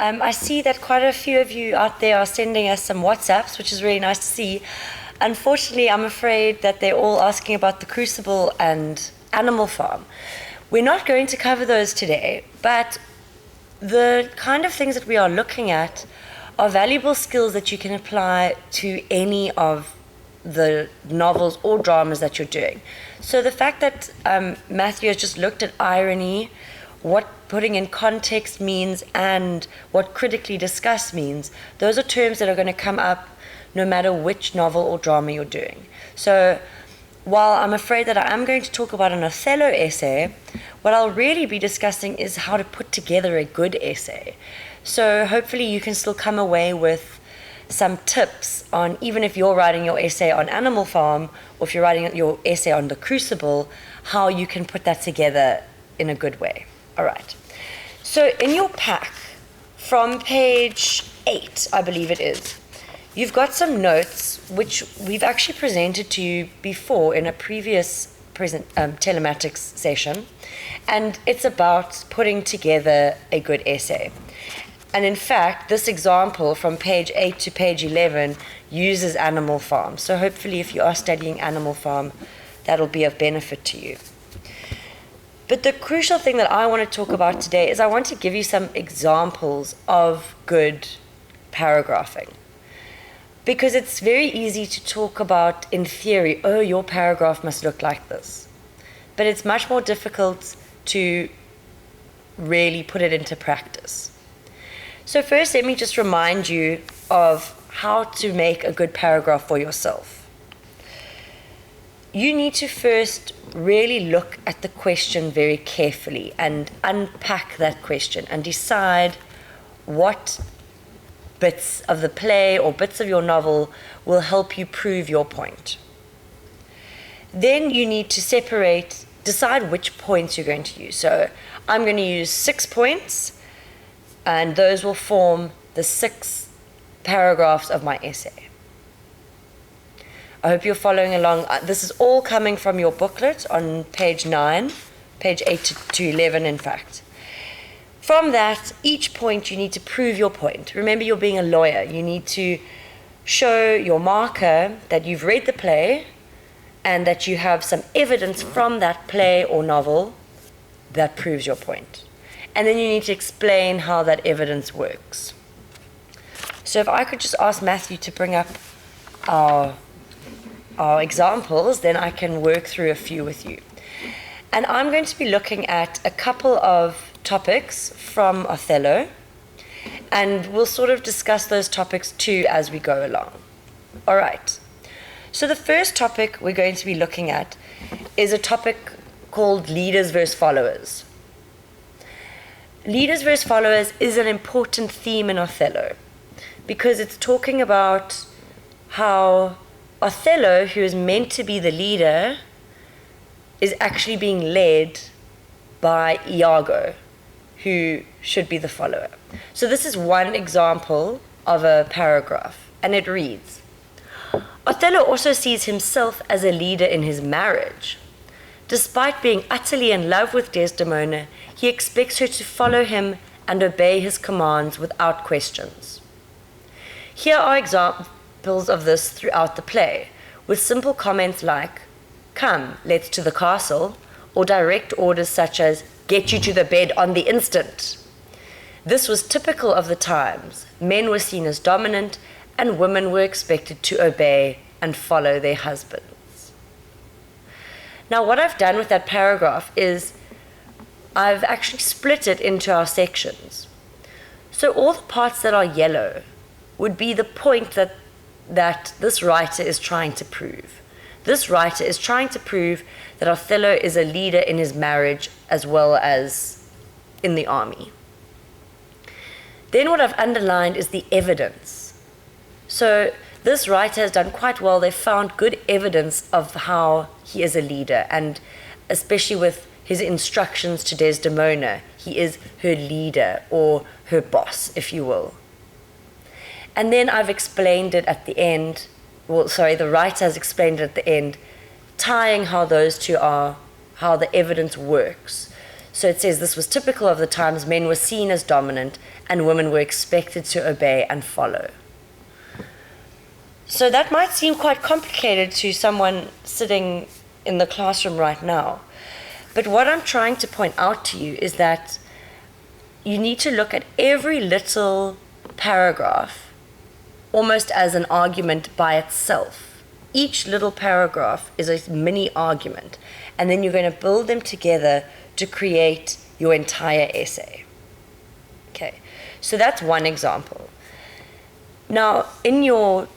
I see that quite a few of you out there are sending us some WhatsApps, which is really nice to see. Unfortunately, I'm afraid that they're all asking about the Crucible and Animal Farm. We're not going to cover those today, but the kind of things that we are looking at are valuable skills that you can apply to any of the novels or dramas that you're doing. So the fact that Matthew has just looked at irony, what putting in context means, and what critically discuss means, those are terms that are going to come up no matter which novel or drama you're doing. So while I'm afraid that I am going to talk about an Othello essay, what I'll really be discussing is how to put together a good essay. So hopefully you can still come away with some tips on, even if you're writing your essay on Animal Farm, or if you're writing your essay on The Crucible, how you can put that together in a good way. All right. So in your pack, from page 8, I believe it is, you've got some notes which we've actually presented to you before in a previous telematics session, and it's about putting together a good essay. And in fact, this example from page 8 to page 11 uses Animal Farm. So hopefully if you are studying Animal Farm, that'll be of benefit to you. But the crucial thing that I want to talk about today is I want to give you some examples of good paragraphing. Because it's very easy to talk about in theory, oh, your paragraph must look like this. But it's much more difficult to really put it into practice. So first, let me just remind you of how to make a good paragraph for yourself. You need to first really look at the question very carefully and unpack that question and decide what bits of the play or bits of your novel will help you prove your point. Then you need to decide which points you're going to use. So I'm going to use 6 points, and those will form the 6 paragraphs of my essay. I hope you're following along. This is all coming from your booklet on page 9, page 8 to 11, in fact. From that, each point you need to prove your point. Remember, you're being a lawyer. You need to show your marker that you've read the play and that you have some evidence from that play or novel that proves your point. And then you need to explain how that evidence works. So if I could just ask Matthew to bring up our examples, then I can work through a few with you. And I'm going to be looking at a couple of topics from Othello, and we'll sort of discuss those topics too as we go along. All right. So the first topic we're going to be looking at is a topic called leaders versus followers. Leaders versus followers is an important theme in Othello because it's talking about how Othello, who is meant to be the leader, is actually being led by Iago, who should be the follower. So this is one example of a paragraph, and it reads, Othello also sees himself as a leader in his marriage. Despite being utterly in love with Desdemona, he expects her to follow him and obey his commands without questions. Here are examples of this throughout the play, with simple comments like, come, let's to the castle, or direct orders such as, get you to the bed on the instant. This was typical of the times. Men were seen as dominant, and women were expected to obey and follow their husbands. Now, what I've done with that paragraph is I've actually split it into our sections. So all the parts that are yellow would be the point that this writer is trying to prove. This writer is trying to prove that Othello is a leader in his marriage as well as in the army. Then what I've underlined is the evidence. So this writer has done quite well. They've found good evidence of how he is a leader, and especially with his instructions to Desdemona, he is her leader or her boss, if you will. And then I've explained it at the end, the writer has explained it at the end, tying how those two are, how the evidence works. So it says this was typical of the times. Men were seen as dominant and women were expected to obey and follow. So that might seem quite complicated to someone sitting in the classroom right now. But what I'm trying to point out to you is that you need to look at every little paragraph almost as an argument by itself. Each little paragraph is a mini argument, and then you're going to build them together to create your entire essay. Okay, so that's one example. Now, in your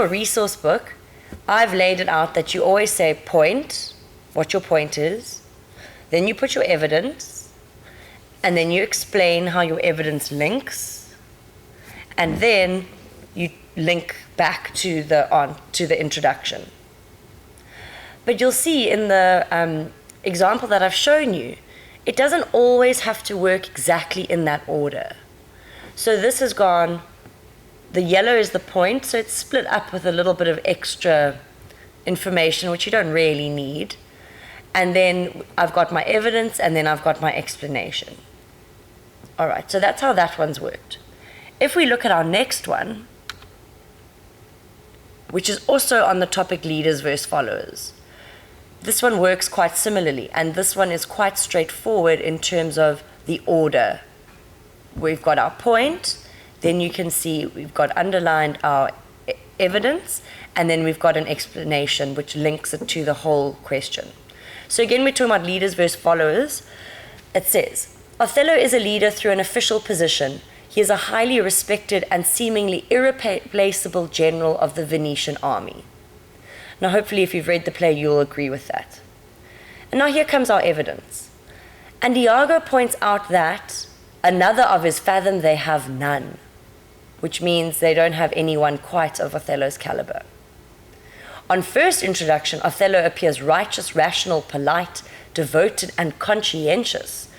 resource book, I've laid it out that you always say point, what your point is, then you put your evidence, and then you explain how your evidence links, and then you link back to the introduction. But you'll see in the example that I've shown you, it doesn't always have to work exactly in that order. So this has gone, the yellow is the point, so it's split up with a little bit of extra information, which you don't really need. And then I've got my evidence, and then I've got my explanation. All right, so that's how that one's worked. If we look at our next one, which is also on the topic leaders versus followers, this one works quite similarly, and this one is quite straightforward in terms of the order. We've got our point, then you can see we've got underlined our evidence, and then we've got an explanation which links it to the whole question. So again, we're talking about leaders versus followers. It says, Othello is a leader through an official position. He is a highly respected and seemingly irreplaceable general of the Venetian army. Now, hopefully, if you've read the play, you'll agree with that. And now here comes our evidence. And Iago points out that another of his fathom they have none, which means they don't have anyone quite of Othello's caliber. On first introduction, Othello appears righteous, rational, polite, devoted, and conscientious,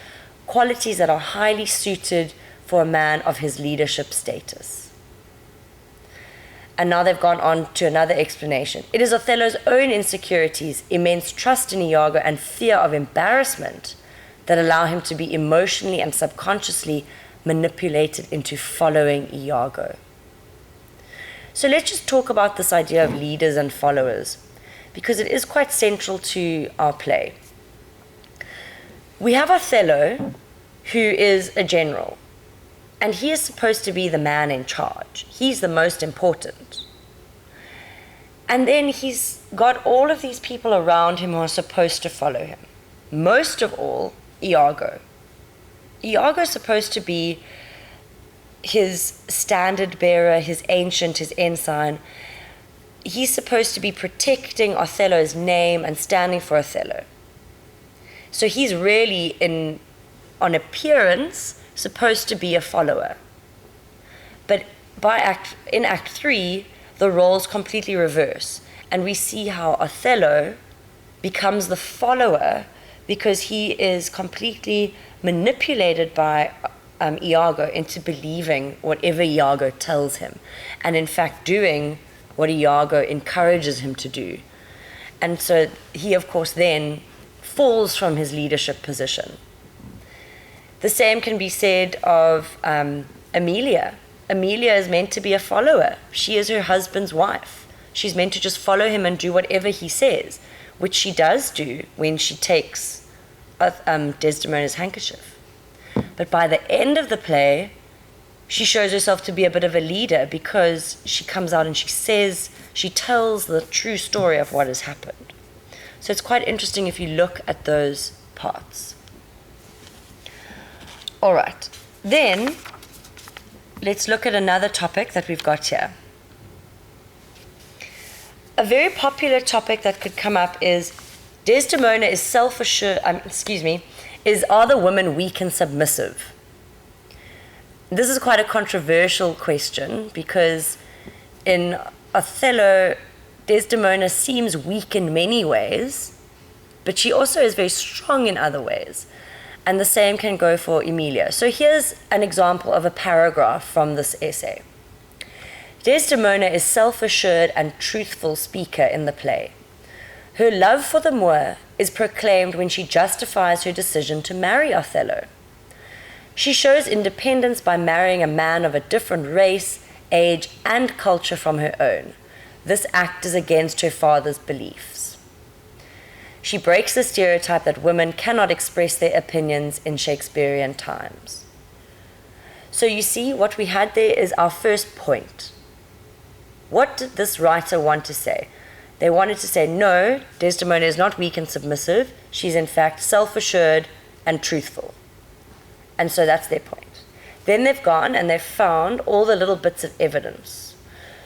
qualities that are highly suited for a man of his leadership status. And now they've gone on to another explanation. It is Othello's own insecurities, immense trust in Iago, and fear of embarrassment that allow him to be emotionally and subconsciously manipulated into following Iago. So let's just talk about this idea of leaders and followers, because it is quite central to our play. We have Othello, who is a general, and he is supposed to be the man in charge. He's the most important. And then he's got all of these people around him who are supposed to follow him. Most of all, Iago. Iago is supposed to be his standard bearer, his ancient, his ensign. He's supposed to be protecting Othello's name and standing for Othello. So he's really, on appearance, supposed to be a follower. But in Act 3, the roles completely reverse. And we see how Othello becomes the follower because he is completely manipulated by Iago into believing whatever Iago tells him, and in fact doing what Iago encourages him to do. And so he, of course, then falls from his leadership position. The same can be said of Emilia. Emilia is meant to be a follower. She is her husband's wife. She's meant to just follow him and do whatever he says, which she does do when she takes Desdemona's handkerchief. But by the end of the play, she shows herself to be a bit of a leader because she comes out and she tells the true story of what has happened. So it's quite interesting if you look at those parts. All right, then let's look at another topic that we've got here. A very popular topic that could come up is Desdemona is self-assured, are the women weak and submissive? This is quite a controversial question because in Othello, Desdemona seems weak in many ways, but she also is very strong in other ways. And the same can go for Emilia. So here's an example of a paragraph from this essay. Desdemona is self-assured and truthful speaker in the play. Her love for the Moor is proclaimed when she justifies her decision to marry Othello. She shows independence by marrying a man of a different race, age, and culture from her own. This act is against her father's beliefs. She breaks the stereotype that women cannot express their opinions in Shakespearean times. So you see, what we had there is our first point. What did this writer want to say? They wanted to say, no, Desdemona is not weak and submissive. She's in fact self-assured and truthful. And so that's their point. Then they've gone and they've found all the little bits of evidence.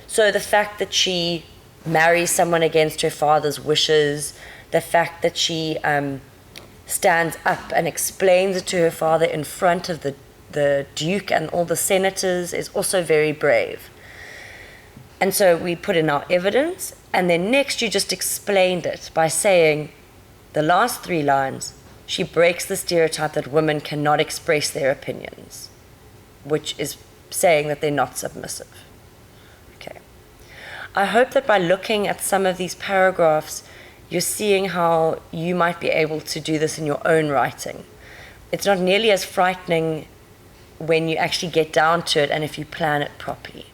So the fact that she marries someone against her father's wishes, the fact that she stands up and explains it to her father in front of the Duke and all the senators is also very brave. And so we put in our evidence, and then next you just explained it by saying the last 3 lines, she breaks the stereotype that women cannot express their opinions, which is saying that they're not submissive. Okay. I hope that by looking at some of these paragraphs, you're seeing how you might be able to do this in your own writing. It's not nearly as frightening when you actually get down to it and if you plan it properly.